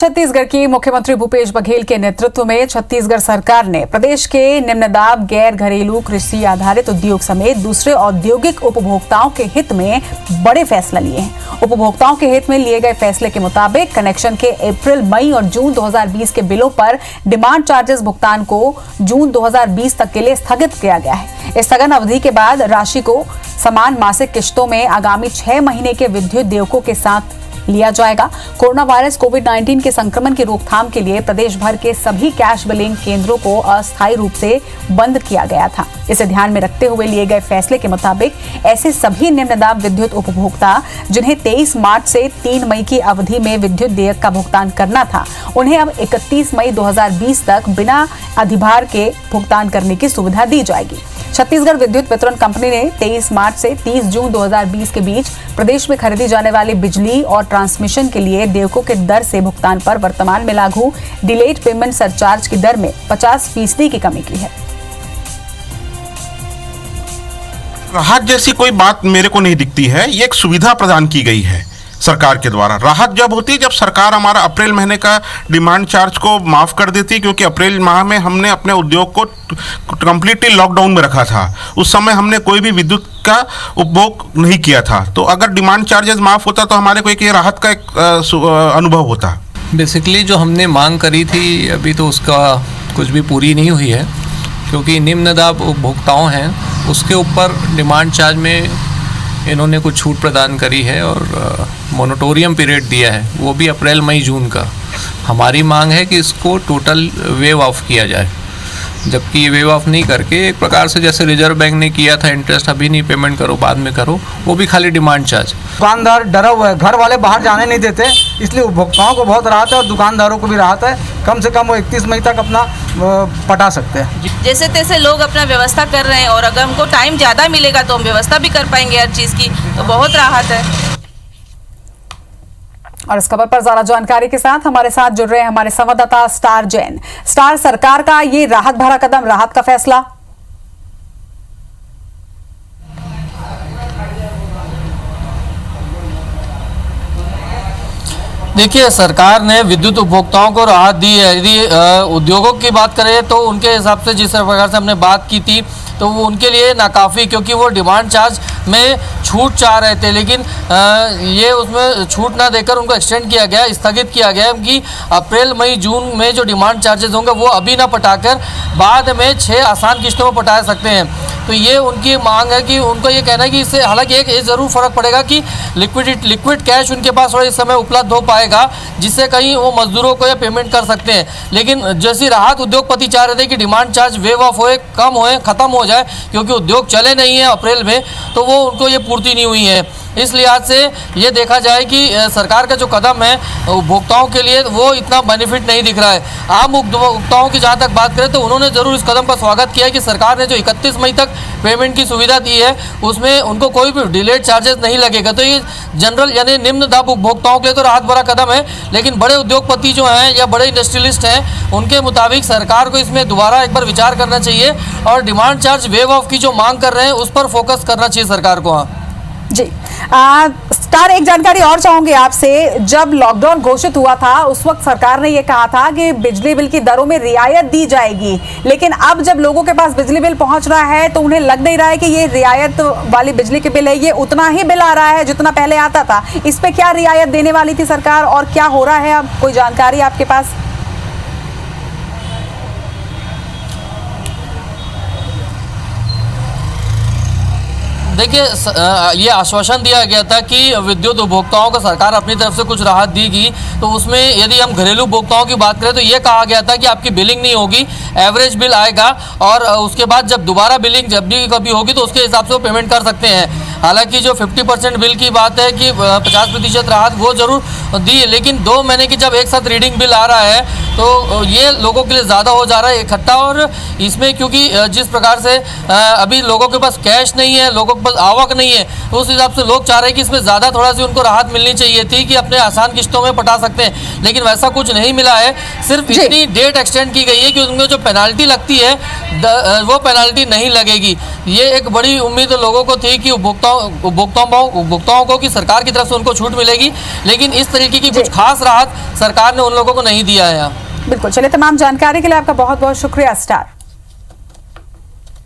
छत्तीसगढ़ की मुख्यमंत्री भूपेश बघेल के नेतृत्व में छत्तीसगढ़ सरकार ने प्रदेश के निम्नदाब गैर घरेलू कृषि आधारित उद्योग समेत दूसरे औद्योगिक उपभोक्ताओं के हित में बड़े फैसले लिए हैं। उपभोक्ताओं के हित में लिए गए फैसले के मुताबिक कनेक्शन के अप्रैल, मई और जून 2020 के बिलों पर डिमांड चार्जेस भुगतान को जून 2020 तक के लिए स्थगित किया गया है। स्थगन अवधि के बाद राशि को समान मासिक किश्तों में आगामी 6 महीने के विद्युत देयकों के साथ लिया जाएगा। कोरोना वायरस कोविड-19 के संक्रमण की रोकथाम के लिए प्रदेश भर के सभी कैश बिलिंग केंद्रों को अस्थायी रूप से बंद किया गया था। इसे ध्यान में रखते हुए लिए गए फैसले के मुताबिक ऐसे सभी निम्नदाब विद्युत उपभोक्ता जिन्हें 23 मार्च से 3 मई की अवधि में विद्युत देयक का भुगतान करना था, उन्हें अब 31 मई 2020 तक बिना अधिभार के भुगतान करने की सुविधा दी जाएगी। छत्तीसगढ़ विद्युत वितरण कंपनी ने 23 मार्च से 30 जून 2020 के बीच प्रदेश में खरीदी जाने वाली बिजली और ट्रांसमिशन के लिए देयकों के दर से भुगतान पर वर्तमान में लागू डिलेड पेमेंट सरचार्ज की दर में 50% की कमी की है। राहत जैसी कोई बात मेरे को नहीं दिखती है। ये एक सुविधा प्रदान की गई है सरकार के द्वारा। राहत जब होती है जब सरकार हमारा अप्रैल महीने का डिमांड चार्ज को माफ़ कर देती है, क्योंकि अप्रैल माह में हमने अपने उद्योग को कंप्लीटली लॉकडाउन में रखा था। उस समय हमने कोई भी विद्युत का उपभोग नहीं किया था। तो अगर डिमांड चार्जेस माफ़ होता तो हमारे को एक ये राहत का एक अनुभव होता। बेसिकली जो हमने मांग करी थी अभी तो उसका कुछ भी पूरी नहीं हुई है, क्योंकि निम्न दाब उपभोक्ताओं हैं उसके ऊपर डिमांड चार्ज में इन्होंने कुछ छूट प्रदान करी है और मोनिटोरियम पीरियड दिया है, वो भी अप्रैल, मई, जून का। हमारी मांग है कि इसको टोटल वेव ऑफ किया जाए, जबकि ये वेव ऑफ नहीं करके एक प्रकार से जैसे रिजर्व बैंक ने किया था, इंटरेस्ट अभी नहीं पेमेंट करो बाद में करो, वो भी खाली डिमांड चार्ज। दुकानदार डरा हुआ है, घर वाले बाहर जाने नहीं देते, इसलिए उपभोक्ताओं को बहुत राहत है और दुकानदारों को भी राहत है। कम से कम वो 31 मई तक अपना पटा सकते हैं। जैसे तैसे लोग अपना व्यवस्था कर रहे हैं और अगर हमको टाइम ज़्यादा मिलेगा तो हम व्यवस्था भी कर पाएंगे हर चीज़ की, तो बहुत राहत है। और इस खबर पर ज्यादा जानकारी के साथ हमारे साथ जुड़ रहे हैं हमारे संवाददाता स्टार जैन। स्टार, सरकार का ये राहत भरा कदम, राहत का फैसला। देखिए, सरकार ने विद्युत उपभोक्ताओं को राहत दी है। यदि उद्योगों की बात करें तो उनके हिसाब से जिस प्रकार से हमने बात की थी तो वो उनके लिए नाकाफ़ी, क्योंकि वो डिमांड चार्ज में छूट चाह रहे थे, लेकिन ये उसमें छूट ना देकर उनको एक्सटेंड किया गया, स्थगित किया गया कि अप्रैल, मई, जून में जो डिमांड चार्जेस होंगे वो अभी ना पटाकर बाद में 6 आसान किस्तों में पटा सकते हैं। तो ये उनकी मांग है कि उनको ये कहना है कि इससे हालांकि एक ये ज़रूर फ़र्क पड़ेगा कि लिक्विड कैश उनके पास थोड़ा इस समय उपलब्ध हो पाएगा, जिससे कहीं वो मजदूरों को या पेमेंट कर सकते हैं। लेकिन जैसी राहत उद्योगपति चाह रहे थे कि डिमांड चार्ज वेव ऑफ होए, कम होए, ख़त्म हो जाए, क्योंकि उद्योग चले नहीं है अप्रैल में, तो वो उनको ये पूर्ति नहीं हुई है। इस लिहाज से ये देखा जाए कि सरकार का जो कदम है उपभोक्ताओं के लिए वो इतना बेनिफिट नहीं दिख रहा है। आम उपभोक्ताओं की जहाँ तक बात करें तो उन्होंने ज़रूर इस कदम का स्वागत किया है कि सरकार ने जो 31 मई तक पेमेंट की सुविधा दी है उसमें उनको कोई भी डिलेड चार्जेस नहीं लगेगा। तो ये जनरल यानी निम्न दाब उपभोक्ताओं के लिए तो राहत भरा कदम है, लेकिन बड़े उद्योगपति जो हैं या बड़े इंडस्ट्रियलिस्ट हैं उनके मुताबिक सरकार को इसमें दोबारा एक बार विचार करना चाहिए और डिमांड चार्ज वेव ऑफ की जो मांग कर रहे हैं उस पर फोकस करना चाहिए सरकार को। हाँ जी, स्टार, एक जानकारी और चाहूंगी आपसे। जब लॉकडाउन घोषित हुआ था उस वक्त सरकार ने यह कहा था कि बिजली बिल की दरों में रियायत दी जाएगी, लेकिन अब जब लोगों के पास बिजली बिल पहुंच रहा है तो उन्हें लग नहीं रहा है कि ये रियायत वाली बिजली के बिल है, ये उतना ही बिल आ रहा है जितना पहले आता था। इस पे क्या रियायत देने वाली थी सरकार और क्या हो रहा है अब, कोई जानकारी आपके पास? देखिए, ये आश्वासन दिया गया था कि विद्युत उपभोक्ताओं को सरकार अपनी तरफ से कुछ राहत देगी। तो उसमें यदि हम घरेलू उपभोक्ताओं की बात करें तो ये कहा गया था कि आपकी बिलिंग नहीं होगी, एवरेज बिल आएगा और उसके बाद जब दोबारा बिलिंग जब भी कभी होगी तो उसके हिसाब से वो पेमेंट कर सकते हैं। हालांकि जो 50% बिल की बात है कि 50% राहत वो ज़रूर दी, लेकिन 2 महीने की जब एक साथ रीडिंग बिल आ रहा है तो ये लोगों के लिए ज़्यादा हो जा रहा है इकट्ठा। और इसमें क्योंकि जिस प्रकार से अभी लोगों के पास कैश नहीं है, लोगों के पास आवक नहीं है, तो उस हिसाब से लोग चाह रहे हैं कि इसमें ज़्यादा थोड़ा सी उनको राहत मिलनी चाहिए थी कि अपने आसान किस्तों में पटा सकते हैं, लेकिन वैसा कुछ नहीं मिला है। सिर्फ इतनी डेट एक्सटेंड की गई है कि उनमें जो पेनाल्टी लगती है वो पेनाल्टी नहीं लगेगी। ये एक बड़ी उम्मीद लोगों को थी कि उपभोक्ताओं को कि सरकार की तरफ से उनको छूट मिलेगी, लेकिन इस तरीके की कुछ खास राहत सरकार ने उन लोगों को नहीं दिया है। बिल्कुल, चलिए, तमाम जानकारी के लिए आपका बहुत बहुत शुक्रिया स्टार।